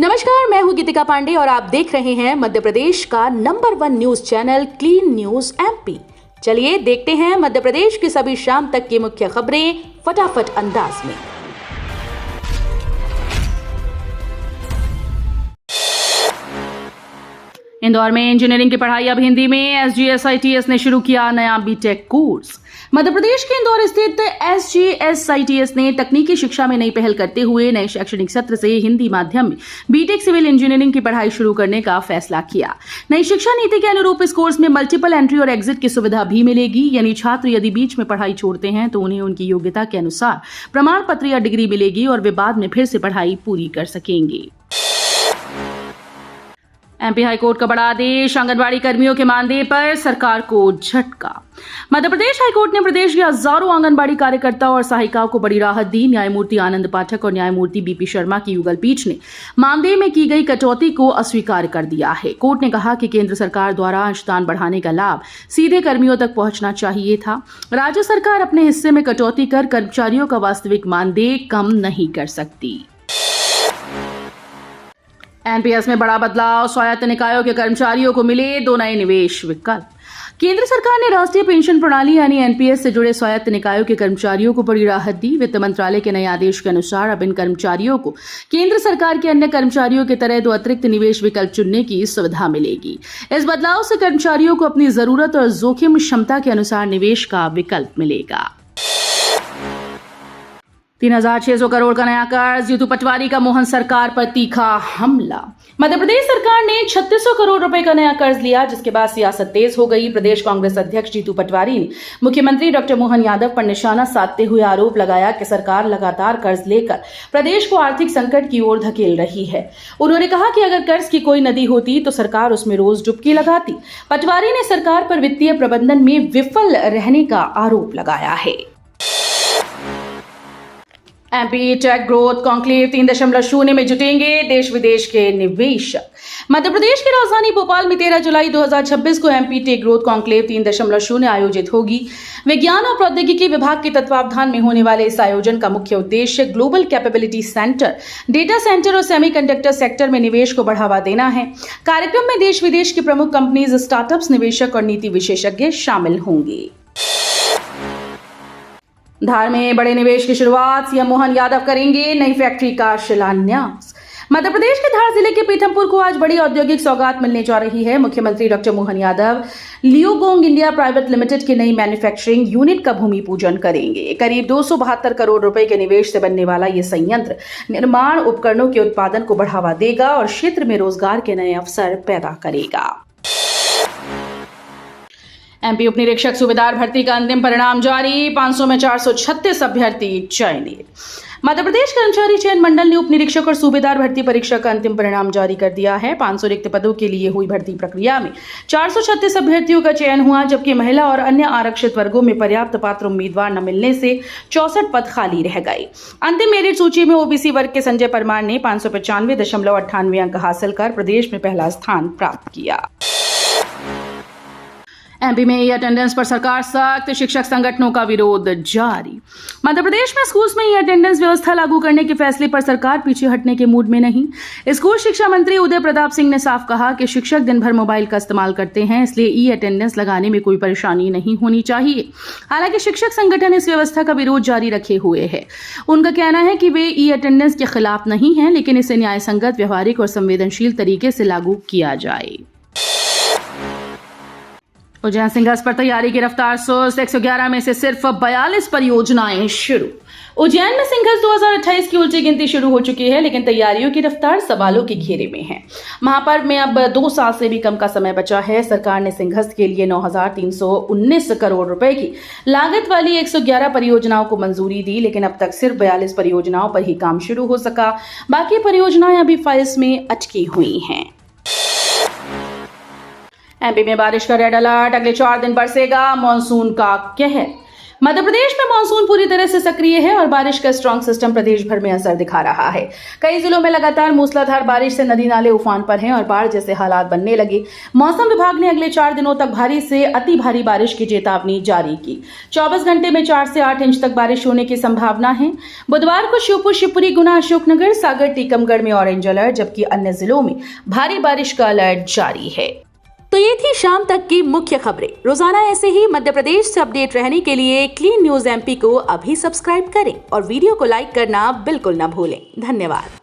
नमस्कार, मैं हूं गीतिका पांडे और आप देख रहे हैं मध्य प्रदेश का number 1 news channel clean news MP. चलिए देखते हैं मध्य प्रदेश की सभी शाम तक की मुख्य खबरें फटाफट अंदाज में। इंदौर में इंजीनियरिंग की पढ़ाई अब हिंदी में। SGSITS ने शुरू किया नया बीटेक कोर्स। मध्य प्रदेश के इंदौर स्थित SGSITS ने तकनीकी शिक्षा में नई पहल करते हुए नए शैक्षणिक सत्र से हिंदी माध्यम में बीटेक सिविल इंजीनियरिंग की पढ़ाई शुरू करने का फैसला किया। नई शिक्षा नीति के अनुरूप इस कोर्स में मल्टीपल एंट्री और एग्जिट की सुविधा भी मिलेगी, यानी छात्र यदि बीच में पढ़ाई छोड़ते हैं तो उन्हें उनकी योग्यता के अनुसार प्रमाण पत्र या डिग्री मिलेगी और वे बाद में फिर से पढ़ाई पूरी कर सकेंगे। MP हाईकोर्ट का बड़ा आदेश। आंगनबाड़ी कर्मियों के मानदेय पर सरकार को झटका। मध्य प्रदेश हाईकोर्ट ने प्रदेश के हजारों आंगनबाड़ी कार्यकर्ताओं और सहायिकाओं को बड़ी राहत दी। न्यायमूर्ति आनंद पाठक और न्यायमूर्ति BP शर्मा की युगल पीठ ने मानदेय में की गई कटौती को अस्वीकार कर दिया है। कोर्ट ने कहा कि केंद्र सरकार द्वारा अंशदान बढ़ाने का लाभ सीधे कर्मियों तक पहुंचना चाहिए था। राज्य सरकार अपने हिस्से में कटौती कर कर्मचारियों का वास्तविक मानदेय कम नहीं कर सकती। NPS में बड़ा बदलाव। स्वायत्त निकायों के कर्मचारियों को मिले 2 नए निवेश विकल्प। केंद्र सरकार ने राष्ट्रीय पेंशन प्रणाली यानी NPS से जुड़े स्वायत्त निकायों के कर्मचारियों को बड़ी राहत दी। वित्त मंत्रालय के नए आदेश के अनुसार अब इन कर्मचारियों को केंद्र सरकार के अन्य कर्मचारियों की तरह 2 अतिरिक्त निवेश विकल्प चुनने की सुविधा मिलेगी। इस बदलाव से कर्मचारियों को अपनी जरूरत और जोखिम क्षमता के अनुसार निवेश का विकल्प मिलेगा। 3600 करोड़ का नया कर्ज। जीतू पटवारी का मोहन सरकार पर तीखा हमला। मध्य प्रदेश सरकार ने 3600 करोड़ रुपए का नया कर्ज लिया, जिसके बाद सियासत तेज हो गई। प्रदेश कांग्रेस अध्यक्ष जीतू पटवारी ने मुख्यमंत्री डॉक्टर मोहन यादव पर निशाना साधते हुए आरोप लगाया कि सरकार लगातार कर्ज लेकर प्रदेश को आर्थिक संकट की ओर धकेल रही है। उन्होंने कहा कि अगर कर्ज की कोई नदी होती तो सरकार उसमें रोज डुबकी लगाती। पटवारी ने सरकार पर वित्तीय प्रबंधन में विफल रहने का आरोप लगाया है। MP टेक ग्रोथ कॉन्क्लेव 3.0 में जुटेंगे देश विदेश के निवेशक। मध्य प्रदेश की राजधानी भोपाल में 13 जुलाई 2026 को MP टेक ग्रोथ कॉन्क्लेव 3.0 आयोजित होगी। विज्ञान और प्रौद्योगिकी विभाग के तत्वावधान में होने वाले इस आयोजन का मुख्य उद्देश्य global capability centre, data centre और सेमीकंडक्टर सेक्टर में निवेश को बढ़ावा देना है। कार्यक्रम में देश विदेश की प्रमुख कंपनीज, स्टार्टअप्स, निवेशक और नीति विशेषज्ञ शामिल होंगे। धार में बड़े निवेश की शुरुआत। सीएम मोहन यादव करेंगे नई फैक्ट्री का शिलान्यास। मध्य प्रदेश के धार जिले के पीथमपुर को आज बड़ी औद्योगिक सौगात मिलने जा रही है। मुख्यमंत्री डॉक्टर मोहन यादव लियोगोंग इंडिया प्राइवेट लिमिटेड की नई मैन्युफैक्चरिंग यूनिट का भूमि पूजन करेंगे। करीब 272 करोड़ रुपए के निवेश से बनने वाला यह संयंत्र निर्माण उपकरणों के उत्पादन को बढ़ावा देगा और क्षेत्र में रोजगार के नए अवसर पैदा करेगा। MP उप निरीक्षक सूबेदार भर्ती का अंतिम परिणाम जारी। 500 में 436 अभ्यर्थी चयनित। मध्य प्रदेश कर्मचारी चयन मंडल ने उप निरीक्षक और सूबेदार भर्ती परीक्षा का अंतिम परिणाम जारी कर दिया है। 500 रिक्त पदों के लिए हुई भर्ती प्रक्रिया में 436 अभ्यर्थियों का चयन हुआ, जबकि महिला और अन्य आरक्षित वर्गों में पर्याप्त पात्र उम्मीदवार न मिलने से 64 पद खाली रह गए। अंतिम मेरिट सूची में OBC वर्ग के संजय परमार ने 595.98 अंक हासिल कर प्रदेश में पहला स्थान प्राप्त किया। MP में ई अटेंडेंस पर सरकार सख्त। शिक्षक संगठनों का विरोध जारी। मध्य प्रदेश में स्कूल्स में ई अटेंडेंस व्यवस्था लागू करने के फैसले पर सरकार पीछे हटने के मूड में नहीं। स्कूल शिक्षा मंत्री उदय प्रताप सिंह ने साफ कहा कि शिक्षक दिन भर मोबाइल का इस्तेमाल करते हैं, इसलिए ई अटेंडेंस लगाने में कोई परेशानी नहीं होनी चाहिए। हालांकि शिक्षक संगठन इस व्यवस्था का विरोध जारी रखे हुए है। उनका कहना है कि वे ई अटेंडेंस के खिलाफ नहीं है, लेकिन इसे न्याय संगत, व्यवहारिक और संवेदनशील तरीके से लागू किया जाए। उज्जैन सिंघस पर तैयारी की रफ्तार सुस्त। 111 में से सिर्फ 42 परियोजनाएं शुरू। उज्जैन में सिंघस 2028 की उल्टी गिनती शुरू हो चुकी है, लेकिन तैयारियों की रफ्तार सवालों के घेरे में है। महापर्व में अब 2 साल से भी कम का समय बचा है। सरकार ने सिंघस के लिए 9,319 करोड़ रुपए की लागत वाली 111 परियोजनाओं को मंजूरी दी, लेकिन अब तक सिर्फ 42 परियोजनाओं पर ही काम शुरू हो सका। बाकी परियोजनाएं अभी फाइल्स में अटकी हुई हैं। MP में बारिश का रेड अलर्ट। अगले 4 दिन बरसेगा मानसून का कहर। मध्य प्रदेश में मानसून पूरी तरह से सक्रिय है और बारिश का स्ट्रॉन्ग सिस्टम प्रदेश भर में असर दिखा रहा है। कई जिलों में लगातार मूसलाधार बारिश से नदी नाले उफान पर हैं और बाढ़ जैसे हालात बनने लगे। मौसम विभाग ने अगले 4 दिनों तक भारी से अति भारी बारिश की चेतावनी जारी की। 24 घंटे में 4 से 8 इंच तक बारिश होने की संभावना है। बुधवार को श्योपुर, शिवपुरी, गुना, अशोकनगर, सागर, टीकमगढ़ में ऑरेंज अलर्ट, जबकि अन्य जिलों में भारी बारिश का अलर्ट जारी है। तो ये थी शाम तक की मुख्य खबरें। रोजाना ऐसे ही मध्य प्रदेश से अपडेट रहने के लिए क्लीन न्यूज एमपी को अभी सब्सक्राइब करें और वीडियो को लाइक करना बिल्कुल न भूलें। धन्यवाद।